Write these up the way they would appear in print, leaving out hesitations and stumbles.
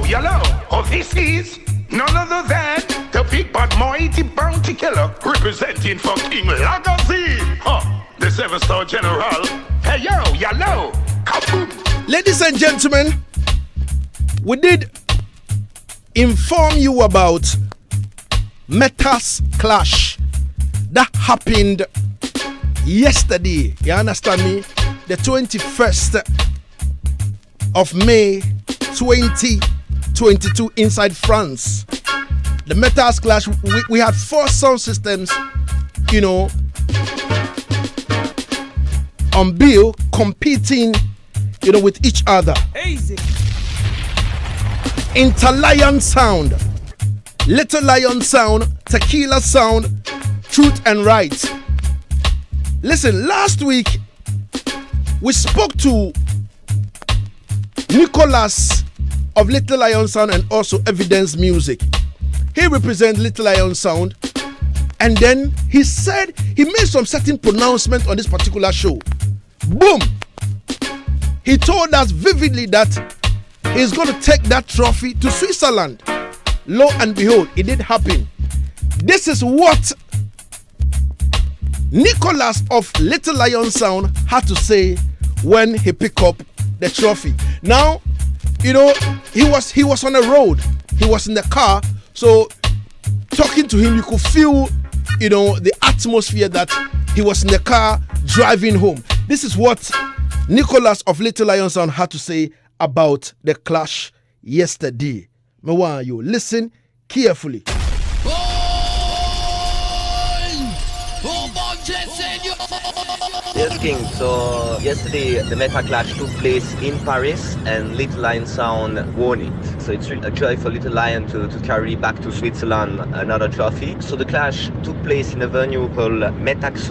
yellow. Oh, this is none other than the big but mighty bounty killer representing for King Lagazi. The 7-star general. Hey, yo, yellow. Kaboom. Ladies and gentlemen, we did inform you about Metax clash that happened yesterday. You understand me? The 21st of May 2022 inside France. The Metax clash, we had 4 sound systems, you know, on bill competing, you know, with each other. Easy. Interlion Sound, Little Lion Sound, Tequila Sound, Truth and Right. Listen, last week we spoke to Nicholas of Little Lion Sound and also Evidence Music. He represents Little Lion Sound, and then he said he made some certain pronouncement on this particular show. Boom! He told us vividly that he's going to take that trophy to Switzerland. Lo and behold, it did happen. This is what Nicholas of Little Lion Sound had to say when he picked up the trophy. Now, you know, he was on the road. He was in the car. So talking to him, you could feel, you know, the atmosphere that he was in the car driving home. This is what Nicholas of Little Lion Sound had to say about the clash yesterday. Me want you listen carefully. Yes, King. So yesterday the Meta Clash took place in Paris and Little Lion Sound won it. So it's really a joy for Little Lion to carry back to Switzerland another trophy. So the clash took place in a venue called Metax,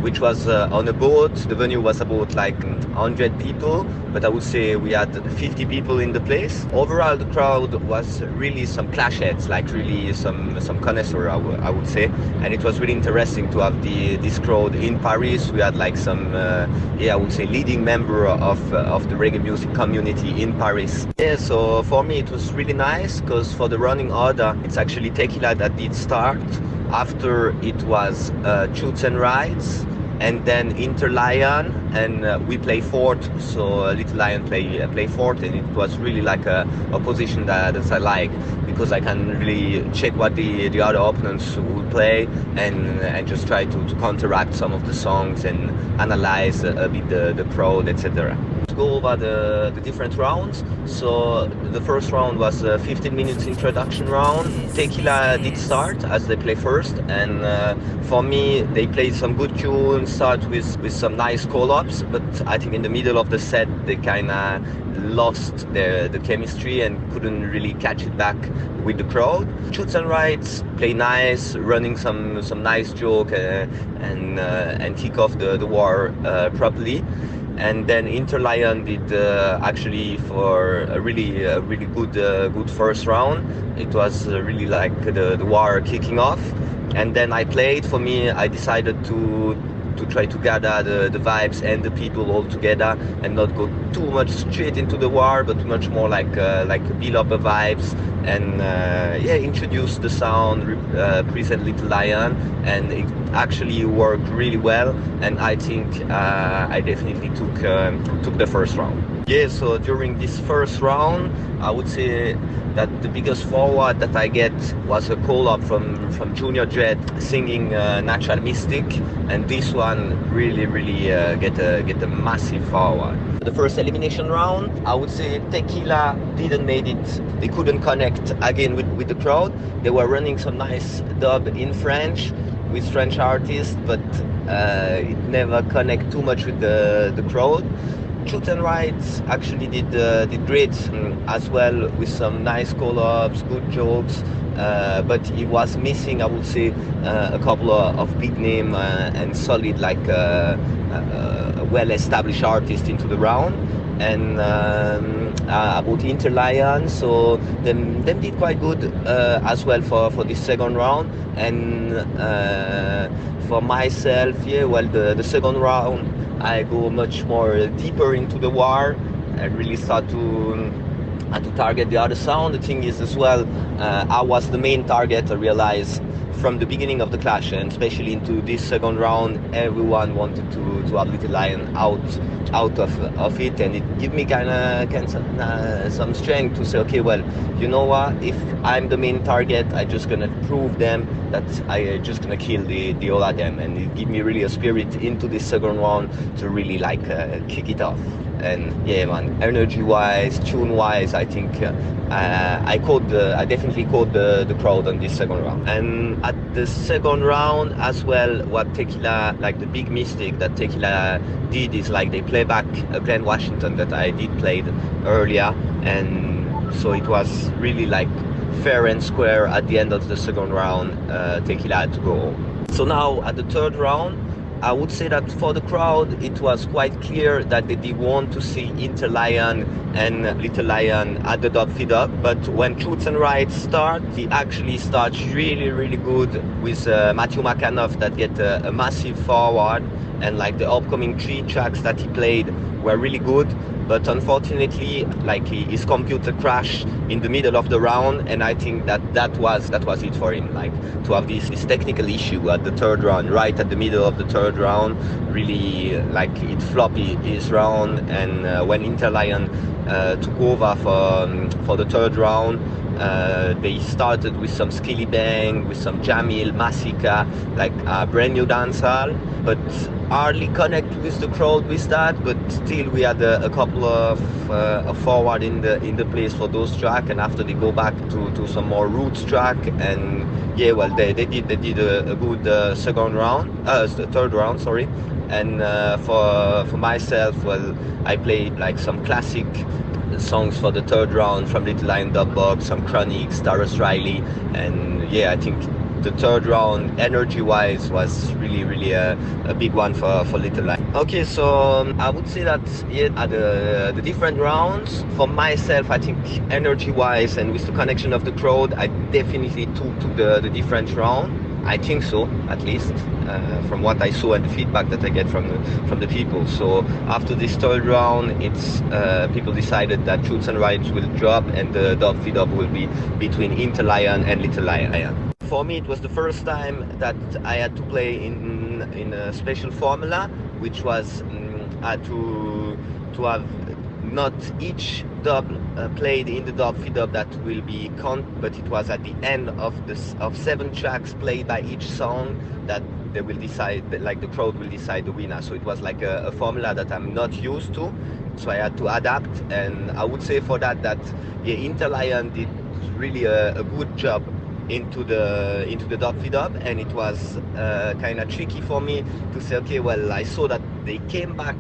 which was on a boat. The venue was about like 100 people, but I would say we had 50 people in the place. Overall, the crowd was really some clash heads, like really some connoisseur, I would say. And it was really interesting to have this crowd in Paris. We had like some, I would say leading member of the reggae music community in Paris. Yeah, so for me it was really nice because for the running order, it's actually Tequila that did start. After it was Truth and Rights, and then Interlion, and we play fourth. So Little Lion play fourth, and it was really like a position that I like because I can really check what the other opponents will play and just try to counteract some of the songs and analyze a bit the crowd, etc. To go over the different rounds. So the first round was a 15 minutes introduction round. Tequila did start as they play first, and for me they played some good tunes, start with some nice call-ups, but I think in the middle of the set they kind of lost the chemistry and couldn't really catch it back with the crowd. Truth and Rights play nice, running some nice joke and kick off the war properly. And then Interlion did actually for a really good first round. It was really like the war kicking off. And then I played. For me, I decided to try to gather the vibes and the people all together and not go too much straight into the war, but much more like build up the vibes and introduce the sound, present Little Lion, and it actually worked really well. And I think I definitely took the first round. Yeah, so during this first round, I would say that the biggest forward that I get was a call-up from Junior Jet singing Natural Mystic, and this one really get a massive forward. The first elimination round, I would say Tequila didn't made it. They couldn't connect again with the crowd. They were running some nice dub in French with French artists, but it never connect too much with the crowd. Truth and Rights actually did great as well with some nice call-ups, good jokes, but it was missing, I would say, a couple of big name and solid, like well-established artists into the round. And about Interlion, so them did quite good as well for this second round. And for myself, the second round I go much more deeper into the war and really start to to target the other sound. The thing is as well, I was the main target. I realized from the beginning of the clash, and especially into this second round, everyone wanted to have Little Lion out of it, and it gave me kind of some strength to say, okay, well, you know what, if I'm the main target, I just gonna prove them that I just gonna kill the all of them, and it gave me really a spirit into this second round to really like kick it off. And yeah, man, energy wise, tune wise, I think I definitely caught the crowd on this second round. And at the second round as well, what Tequila, like the big mistake that Tequila did is like they play back Glen Washington that I did played earlier, and so it was really like fair and square at the end of the second round. Tequila had to go home. So now at the third round, I would say that for the crowd, it was quite clear that they did want to see Lion and Little Lion at the dub feed up. But when Truth and Right start, he actually starts really, really good with Matthew McAnuff that get a massive forward, and like the upcoming 3 tracks that he played were really good. But unfortunately, like his computer crashed in the middle of the round, and I think that was it for him. Like to have this technical issue at the third round, right at the middle of the third round, really like it flopped his round. And when Lion took over for the third round, they started with some Skilly Bang, with some Jamil, Massacre, like a brand new dancehall, but hardly connect with the crowd with that. But still, we had a couple of forward in the place for those track, and after they go back to some more roots track, and yeah, well, they did a good third round, sorry. And for myself, well, I played like some classic songs for the third round from Little Lion Dub Box, some Chronics, Taurus Riley, and yeah, I think the third round energy wise was really a big one for Little Lion. Okay, so I would say that yeah, at the different rounds, for myself, I think energy wise and with the connection of the crowd, I definitely took the different round. I think so, at least, from what I saw and the feedback that I get from the people. So after this third round, it's people decided that Truths and Rights will drop, and the dub feed up will be between Lion and Little Lion. For me, it was the first time that I had to play in a special formula, which was to have not each dub played in the dub feed up that will be but it was at the end of 7 tracks played by each song that they will decide, like the crowd will decide the winner. So it was like a formula that I'm not used to, so I had to adapt. And I would say for that yeah, Lion did really a good job into the dub feed up, and it was kind of tricky for me to say, okay, well, I saw that they came back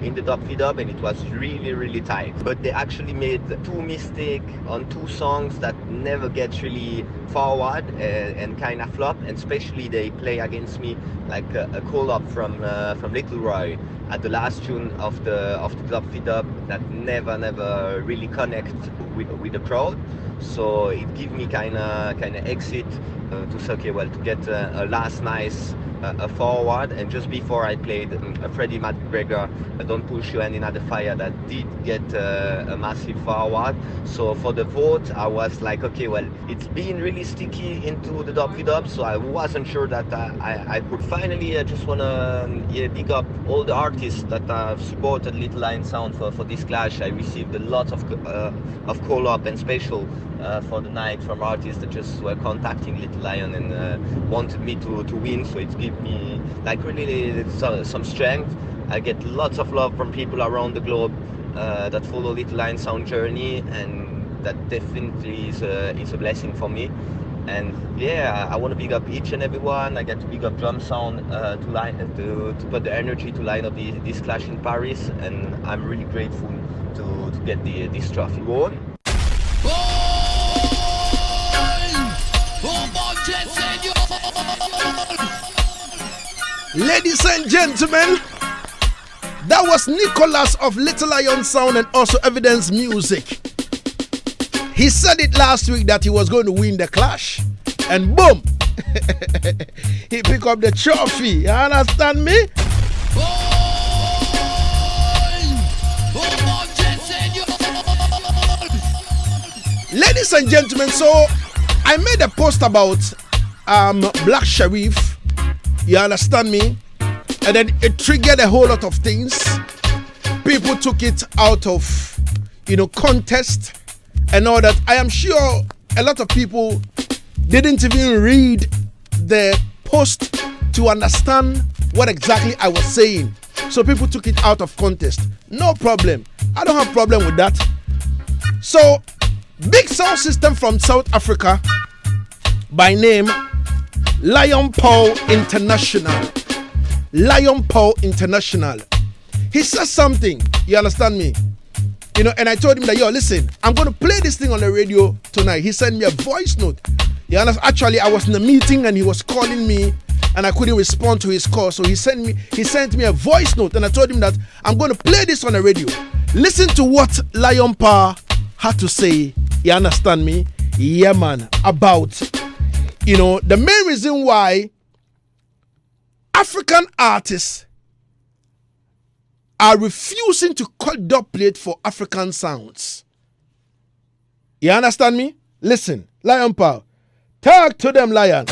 in the dub feed up, and it was really tight, but they actually made 2 mistakes on 2 songs that never get really forward and kind of flop, and especially they play against me like a call up from Little Roy at the last tune of the dub feed up that never really connect with the crowd. So it gave me kind of exit to say, okay, well, to get a last nice forward. And just before I played Freddie McGregor, Don't Push You Hand in the Fire, that did get a massive forward. So for the vote, I was like, okay, well, it's been really sticky into the dub feed up, so I wasn't sure that I could. Finally, I just want to big up all the artists that have supported Little Lion Sound for this clash. I received a lot of call up and special for the night from artists that just were contacting Little Lion and wanted me to win. So it gave me like really some strength. I get lots of love from people around the globe that follow Little Lion Sound journey, and that definitely is a blessing for me. And yeah, I want to big up each and every one. I get to big up Drum Sound to put the energy to line up this clash in Paris, and I'm really grateful to get this trophy won. Ladies and gentlemen, that was Nicholas of Little Lion Sound and also Evidence Music. He said it last week that he was going to win the clash, and boom, he picked up the trophy. You understand me? Ladies and gentlemen, so I made a post about Black Sharif. You understand me? And then it triggered a whole lot of things. People took it out of, contest and all that. I am sure a lot of people didn't even read the post to understand what exactly I was saying. So people took it out of context. No problem. I don't have problem with that. So, big sound system from South Africa by name Lion Paw International. Lion Paw International. He says something. You understand me? And I told him that, listen, I'm going to play this thing on the radio tonight. He sent me a voice note. You understand? Actually, I was in a meeting and he was calling me and I couldn't respond to his call. So he sent me a voice note and I told him that I'm going to play this on the radio. Listen to what Lion Paw had to say. You understand me? Yeah, man. About, the main reason why African artists are refusing to cut dubplate for African sounds. You understand me? Listen, Lion Paw. Talk to them, Lion.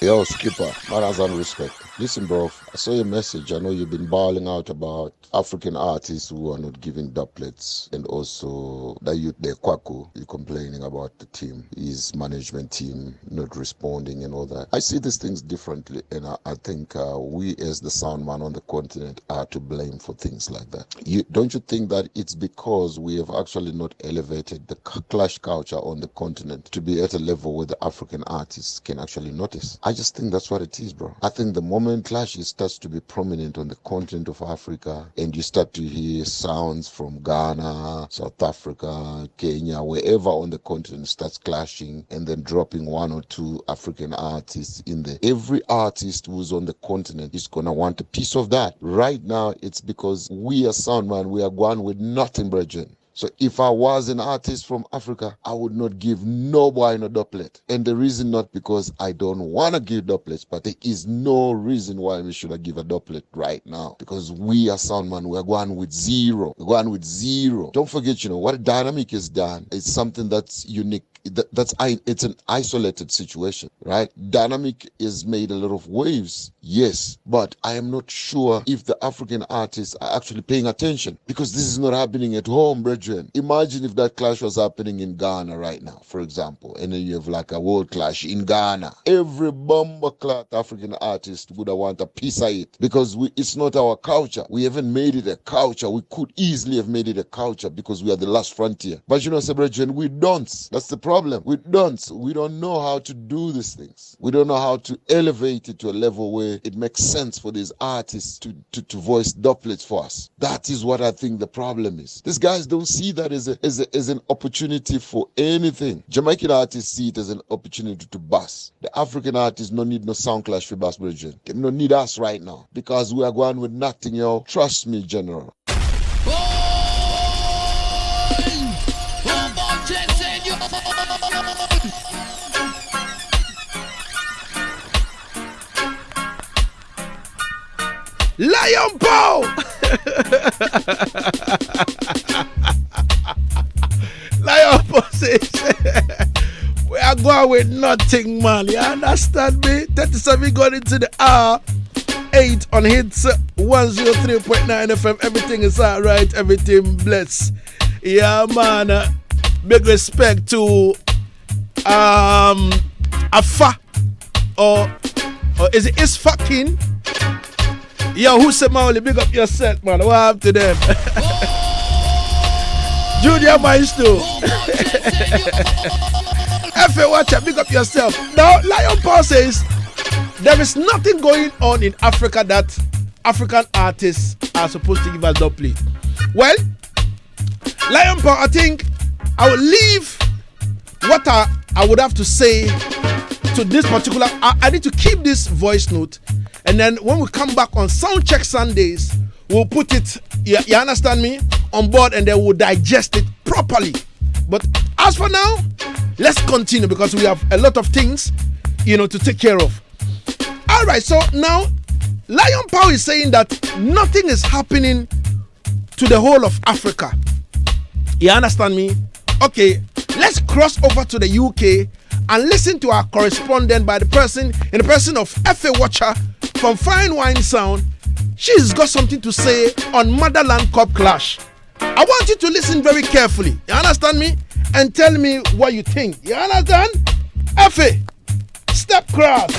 Yo, Skipper, manners and respect. Listen, bro, I saw your message. I know you've been bawling out about African artists who are not giving doublets, and also the youth there, Kwaku, you're complaining about the team, his management team not responding and all that. I see these things differently, and I think we as the sound man on the continent are to blame for things like that. Don't you think that it's because we have actually not elevated the clash culture on the continent to be at a level where the African artists can actually notice? I just think that's what it is, bro. I think the moment clash starts to be prominent on the continent of Africa, and you start to hear sounds from Ghana, South Africa, Kenya, wherever on the continent starts clashing, and then dropping one or two African artists in there. Every artist who's on the continent is gonna want a piece of that. Right now, it's because we as Soundman, we are going with nothing, brethren. So if I was an artist from Africa, I would not give no boy no doublet. And the reason not because I don't want to give doublets, but there is no reason why we should give a doublet right now. Because we as Soundman, we're going with zero. We're going with zero. Don't forget, what Dynamic has done. It's something that's unique. It's an isolated situation, right? Dynamic has made a lot of waves, yes, but I am not sure if the African artists are actually paying attention, because this is not happening at home, brethren. Imagine if that clash was happening in Ghana right now, for example, and then you have like a world clash in Ghana. Every bomber-clad African artist would have want a piece of it, because it's not our culture. We haven't made it a culture. We could easily have made it a culture because we are the last frontier. But brethren, we don't. That's the problem. We don't know how to do these things. We don't know how to elevate it to a level where it makes sense for these artists to voice doublets for us. That is what I think the problem is. These guys don't see that as an opportunity for anything. Jamaican artists see it as an opportunity to bust. The African artists don't need no sound clash for bust, brethren. They don't need us right now because we are going with nothing, yo. Trust me, General. Lion Paw! Lion Paw says, we are going with nothing, man. You understand me? 37 going into the hour 8 on hits 103.9 FM. Everything is alright. Everything blessed. Yeah, man. Big respect to Afa or is it fucking? Yo, who said Maoli? Big up yourself, man. What happened to them? Junior Maestro. Effie Wacha, big up yourself. Now, Lion Paw says there is nothing going on in Africa that African artists are supposed to give us doublet. Well, Lion Paw, I think I will leave what I would have to say to this particular. I need to keep this voice note. And then when we come back on Soundcheck Sundays, we'll put it, you understand me, on board, and then we'll digest it properly. But as for now, let's continue because we have a lot of things, to take care of. All right, so now Lion Power is saying that nothing is happening to the whole of Africa. You understand me? Okay, let's cross over to the UK and listen to our correspondent in the person of Effie Wacha from Fine Wine Sound. She's got something to say on Motherland Cup Clash. I want you to listen very carefully. You understand me? And tell me what you think. You understand? Effie, step cross.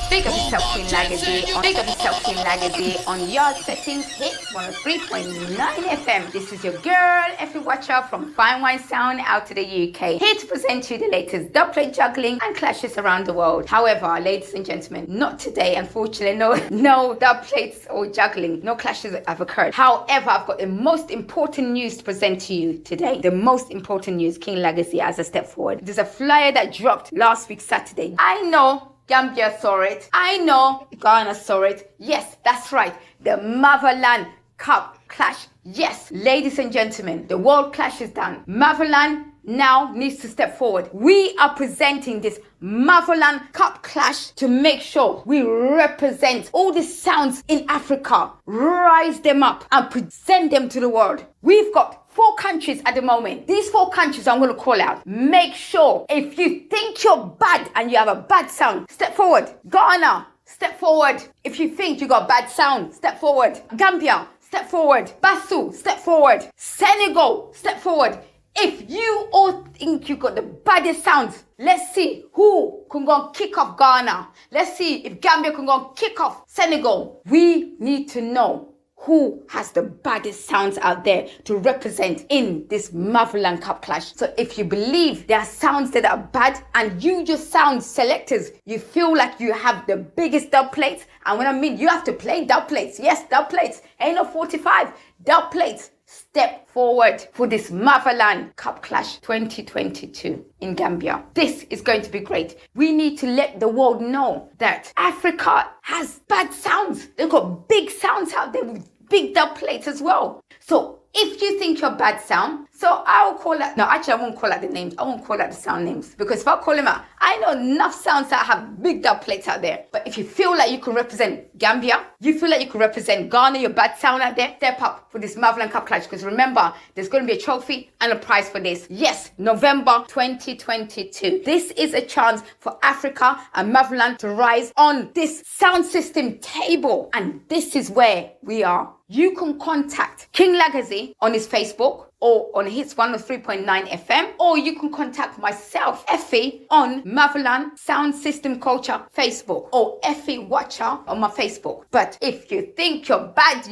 Big up yourself, Queen Legacy. Big up yourself, Queen Legacy on your settings. Hits 103.9 FM. This is your girl, Effie Wacha from Fine Wine Sound out to the UK. Here to present you the latest dubplate juggling and clashes around the world. However, ladies and gentlemen, not today. Unfortunately, no dubplates or juggling. No clashes have occurred. However, I've got the most important news to present to you today. The most important news, King Legacy, as a step forward. There's a flyer that dropped last week, Saturday. I know Gambia saw it. I know Ghana saw it. Yes, that's right. The Motherland Cup Clash. Yes, ladies and gentlemen, the world clash is done. Motherland now needs to step forward. We are presenting this Motherland Cup Clash to make sure we represent all the sounds in Africa, rise them up and present them to the world. We've got 4 countries at the moment. These 4 countries I'm going to call out. Make sure if you think you're bad and you have a bad sound, step forward. Ghana, step forward. If you think you got bad sound, step forward. Gambia, step forward. Basu, step forward. Senegal, step forward. If you all think you got the baddest sounds, let's see who can go and kick off Ghana. Let's see if Gambia can go and kick off Senegal. We need to know who has the baddest sounds out there to represent in this Motherland Cup Clash. So if you believe there are sounds that are bad and you just sound selectors, you feel like you have the biggest dub plates, and when I mean you have to play dub plates, yes, dub plates, ain't no 45, dub plates, step forward for this Motherland Cup Clash 2022 in Gambia. This is going to be great. We need to let the world know that Africa has bad sounds. They've got big sounds out there with big dub plates as well. So if you think you're bad sound, so I will call out, no, actually I won't call out the names. I won't call out the sound names, because if I call them out, I know enough sounds that have big dub plates out there. But if you feel like you can represent Gambia, you feel like you can represent Ghana, your bad sound out there, step up for this Motherland Cup Clash, because remember, there's going to be a trophy and a prize for this. Yes, November 2022. This is a chance for Africa and Motherland to rise on this sound system table. And this is where we are. You can contact King Legacy on his Facebook or on Hits 103.9 FM, or you can contact myself, Effie, on Motherland Sound System Culture Facebook, or Effie Wacha on my Facebook. But if you think you're bad,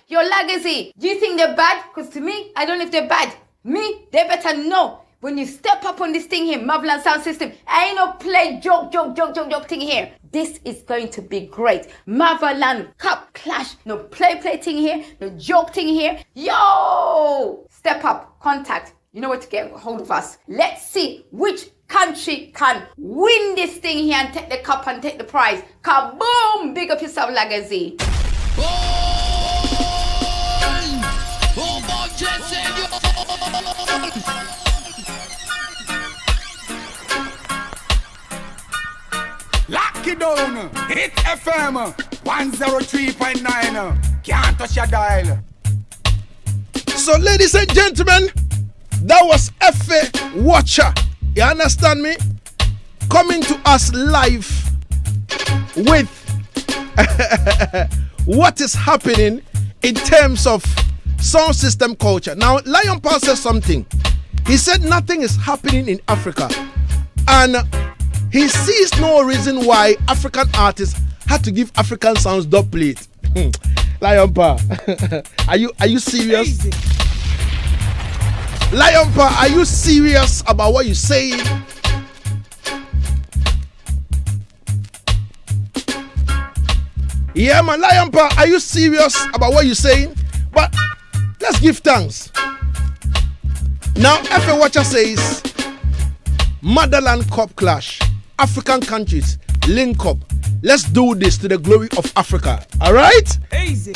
your Legacy, do you think they're bad? Because to me, I don't know if they're bad. Me, they better know. When you step up on this thing here, Motherland Sound System, ain't no play joke thing here. This is going to be great. Motherland Cup Clash. No play thing here. No joke thing here. Yo! Step up. Contact. You know where to get hold of us. Let's see which country can win this thing here and take the cup and take the prize. Kaboom! Big up yourself, Legacy. Lock it down, hit FM 103.9. Can't touch your dial. So, ladies and gentlemen, that was Effie Wacha. You understand me? Coming to us live with what is happening in terms of sound system culture. Now, Lion Paul said something. He said nothing is happening in Africa, and he sees no reason why African artists had to give African sounds dub plate. Lion Pa, are you serious? Lion Pa, are you serious about what you're saying? Yeah, man, Lion Pa, are you serious about what you're saying? But let's give thanks. Now, Effie Wacha says, Motherland Cup Clash. African countries link up. Let's do this to the glory of Africa. All right? Easy.